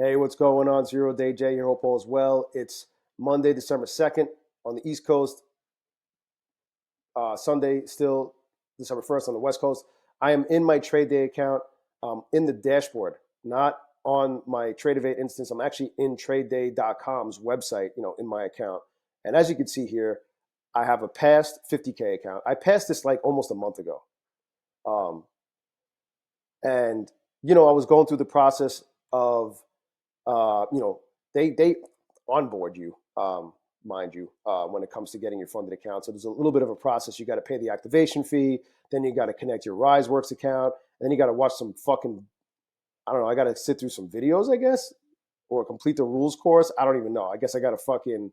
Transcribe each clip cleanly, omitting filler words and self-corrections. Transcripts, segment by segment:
Hey, what's going on? Zero Day Jay here. Hope all is well. It's Monday, December 2nd on the East Coast. Sunday, still December 1st on the West Coast. I am in my TradeDay account in the dashboard, not on my TradeAvate instance. I'm actually in TradeDay.com's website, in my account. And as you can see here, I have a past 50K account. I passed this like almost a month ago. Um, and, I was going through the process of they onboard you, mind you, when it comes to getting your funded account. So there's a little bit of a process. You got to pay the activation fee, then you got to connect your RiseWorks account, and then you got to watch some fucking, I don't know, I got to sit through some videos, I guess, or complete the rules course. I don't even know. I guess I got to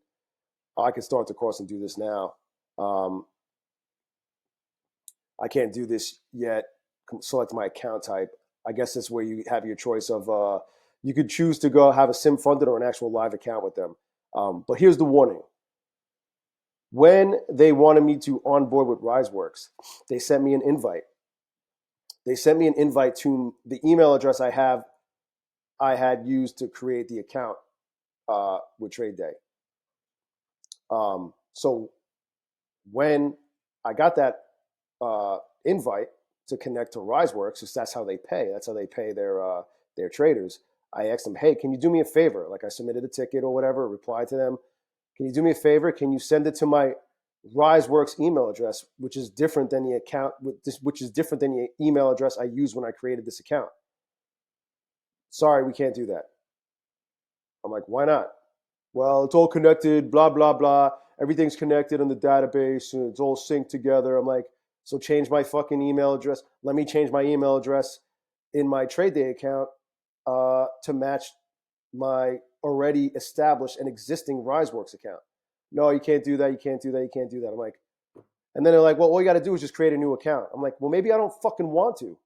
I can start the course and do this now. I can't do this yet. Select my account type. I guess that's where you have your choice of you could choose to go have a sim funded or an actual live account with them. But here's the warning. When they wanted me to onboard with RiseWorks, they sent me an invite. They sent me an invite to the email address I had used to create the account with TradeDay. So when I got that invite to connect to RiseWorks, because that's how they pay. That's how they pay their traders. I asked them, hey, can you do me a favor? Like I submitted a ticket or whatever, replied to them. Can you do me a favor? Can you send it to my RiseWorks email address, which is different than the account, which is different than the email address I used when I created this account? Sorry, we can't do that. I'm like, why not? Well, it's all connected, blah, blah, blah. Everything's connected in the database and it's all synced together. I'm like, so change my fucking email address. Let me change my email address in my TradeDay account to match my already established and existing RiseWorks account. No, you can't do that. You can't do that. You can't do that. I'm like, and then they're like, well, all you got to do is just create a new account. I'm like, well, maybe I don't fucking want to.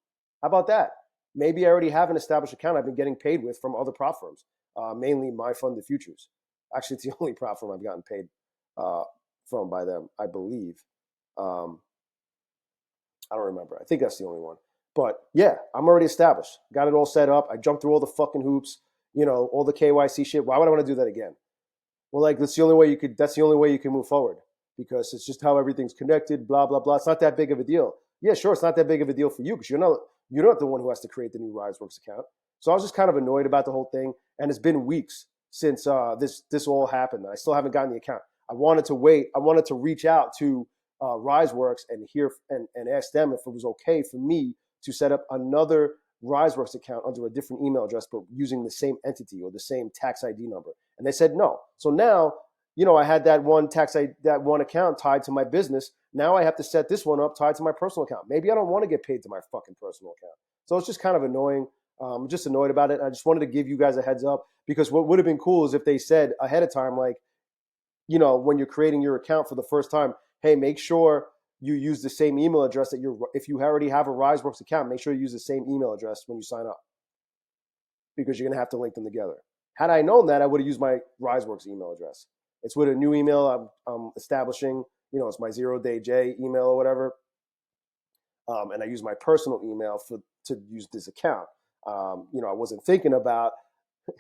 How about that? Maybe I already have an established account I've been getting paid with from other prop firms, mainly My Funded Futures. Actually, it's the only prop firm I've gotten paid from by them, I believe. I don't remember. I think that's the only one. But yeah, I'm already established. Got it all set up. I jumped through all the fucking hoops, all the KYC shit. Why would I want to do that again? Well, like that's the only way you can move forward because it's just how everything's connected, blah, blah, blah. It's not that big of a deal. Yeah, sure, it's not that big of a deal for you because you're not the one who has to create the new RiseWorks account. So I was just kind of annoyed about the whole thing. And it's been weeks since this all happened. I still haven't gotten the account. I wanted to wait. I wanted to reach out to RiseWorks and hear and ask them if it was okay for me to set up another RiseWorks account under a different email address, but using the same entity or the same tax ID number. And they said no. So now, I had that one that one account tied to my business. Now I have to set this one up tied to my personal account. Maybe I don't want to get paid to my fucking personal account. So it's just kind of annoying. I'm just annoyed about it. I just wanted to give you guys a heads up because what would have been cool is if they said ahead of time, like, when you're creating your account for the first time, hey, make sure you use the same email address if you already have a RiseWorks account, make sure you use the same email address when you sign up because you're going to have to link them together. Had I known that, I would have used my RiseWorks email address. It's with a new email I'm establishing. It's my ZERODAYJay email or whatever. And I use my personal email to use this account. I wasn't thinking about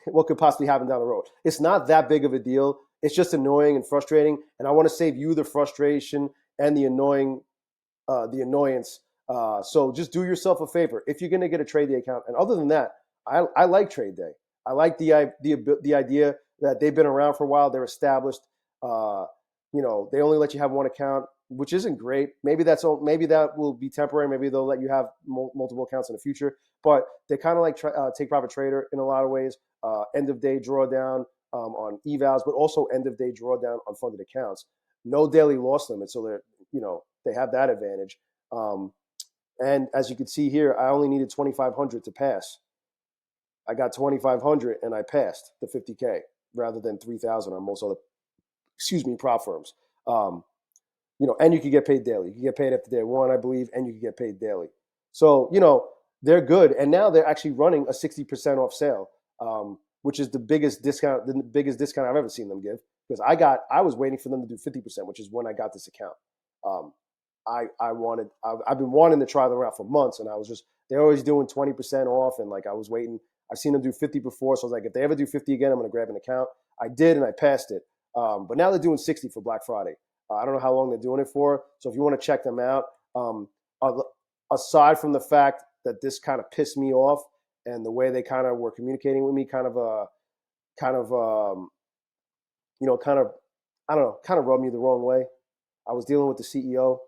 what could possibly happen down the road. It's not that big of a deal. It's just annoying and frustrating, and I want to save you the frustration and the annoyance. So just do yourself a favor if you're going to get a TradeDay account. And other than that, I like TradeDay. I like the idea that they've been around for a while. They're established. They only let you have one account, which isn't great. Maybe that will be temporary. Maybe they'll let you have multiple accounts in the future. But they kind of like Take Profit Trader in a lot of ways. End of day drawdown on evals, but also end of day drawdown on funded accounts. No daily loss limit, so they have that advantage. And as you can see here, I only needed 2,500 to pass. I got 2,500 and I passed the 50K rather than 3,000 on most other, prop firms. And you can get paid daily. You can get paid after day one, I believe, and you can get paid daily. So, they're good. And now they're actually running a 60% off sale, which is the biggest discount I've ever seen them give. Because I was waiting for them to do 50%, which is when I got this account. I've been wanting to try them out for months, and they're always doing 20% off, and like I was waiting. I've seen them do 50 before, so I was like, if they ever do 50 again, I'm going to grab an account. I did, and I passed it. But now they're doing 60 for Black Friday. I don't know how long they're doing it for, so if you want to check them out, aside from the fact that this kind of pissed me off and the way they kind of were communicating with me, kind of I don't know, kind of rubbed me the wrong way. I was dealing with the CEO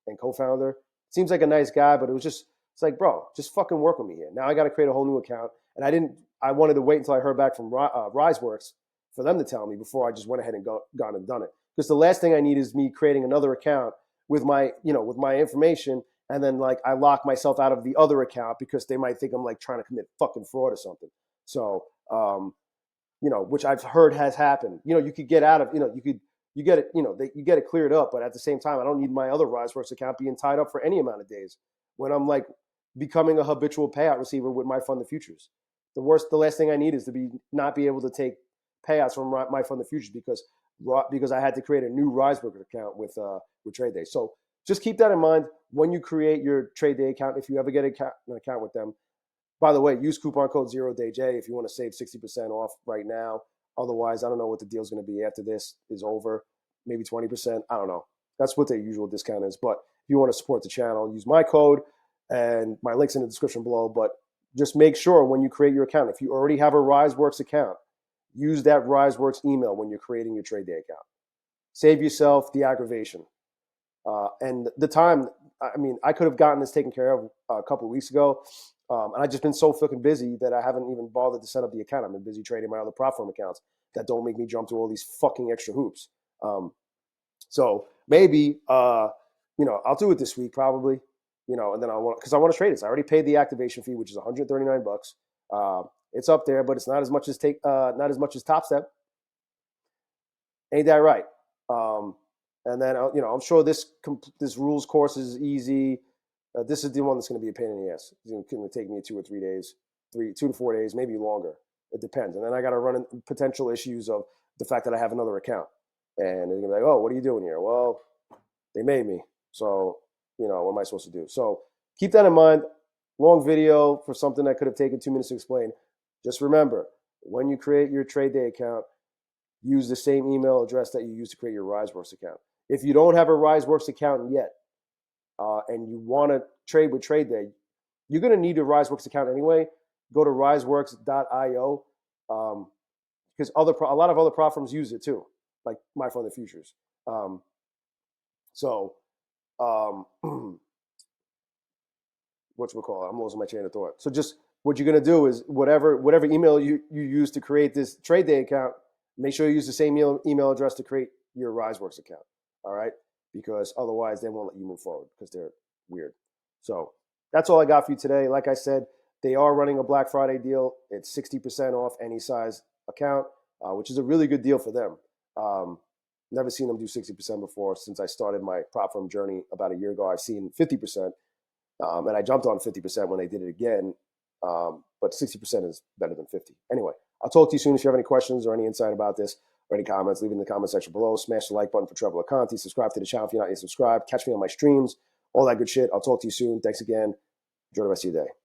and co-founder. Seems like a nice guy, but it's like, bro, just fucking work with me here. Now I got to create a whole new account, and I wanted to wait until I heard back from RiseWorks for them to tell me before I just went ahead and gone and done it. Because the last thing I need is me creating another account with my information, and then like I lock myself out of the other account because they might think I'm like trying to commit fucking fraud or something. So, which I've heard has happened. You could get out of, you get it, you get it cleared up, but at the same time, I don't need my other RiseWorks account being tied up for any amount of days when I'm like becoming a habitual payout receiver with my fund of futures. The last thing I need is to not be able to take payouts from my fund of futures because I had to create a new RiseWorks account with TradeDay. So just keep that in mind when you create your TradeDay account. If you ever get an account with them, by the way, use coupon code ZERODAYJAY if you want to save 60% off right now. Otherwise, I don't know what the deal's going to be after this is over. Maybe 20%. I don't know. That's what their usual discount is. But if you want to support the channel, use my code, and my link's in the description below. But just make sure when you create your account, if you already have a RiseWorks account, use that RiseWorks email when you're creating your TradeDay account. Save yourself the aggravation. And the time, I could have gotten this taken care of a couple of weeks ago. And I've just been so fucking busy that I haven't even bothered to set up the account. I've been busy trading my other platform accounts that don't make me jump through all these fucking extra hoops. So maybe, I'll do it this week probably, and then because I want to trade it. So I already paid the activation fee, which is $139. It's up there, but it's not as much as Top Step. Ain't that right? And then, I'm sure this rules course is easy. This is the one that's going to be a pain in the ass. It's going to take me 2 or 3 days, 2 to 4 days, maybe longer. It depends. And then I got to run into potential issues of the fact that I have another account. And they're going to be like, oh, what are you doing here? Well, they made me. So, what am I supposed to do? So keep that in mind. Long video for something that could have taken 2 minutes to explain. Just remember, when you create your TradeDay account, use the same email address that you use to create your RiseWorks account. If you don't have a RiseWorks account yet, and you want to trade with TradeDay, you're going to need a RiseWorks account anyway. Go to riseworks.io because a lot of other platforms use it too, like my fund of futures. Whatchamacallit? I'm losing my chain of thought. So just what you're going to do is whatever email you use to create this TradeDay account, make sure you use the same email address to create your RiseWorks account. All right. Because otherwise they won't let you move forward because they're weird. So that's all I got for you today. Like I said, they are running a Black Friday deal. It's 60% off any size account, which is a really good deal for them. Never seen them do 60% before since I started my prop firm journey about a year ago. I've seen 50%, and I jumped on 50% when they did it again. But 60% is better than 50. Anyway, I'll talk to you soon. If you have any questions or any insight about this, or any comments, leave it in the comment section below. Smash the like button for Trevor Conti. Subscribe to the channel if you're not yet subscribed. Catch me on my streams, all that good shit. I'll talk to you soon. Thanks again. Enjoy the rest of your day.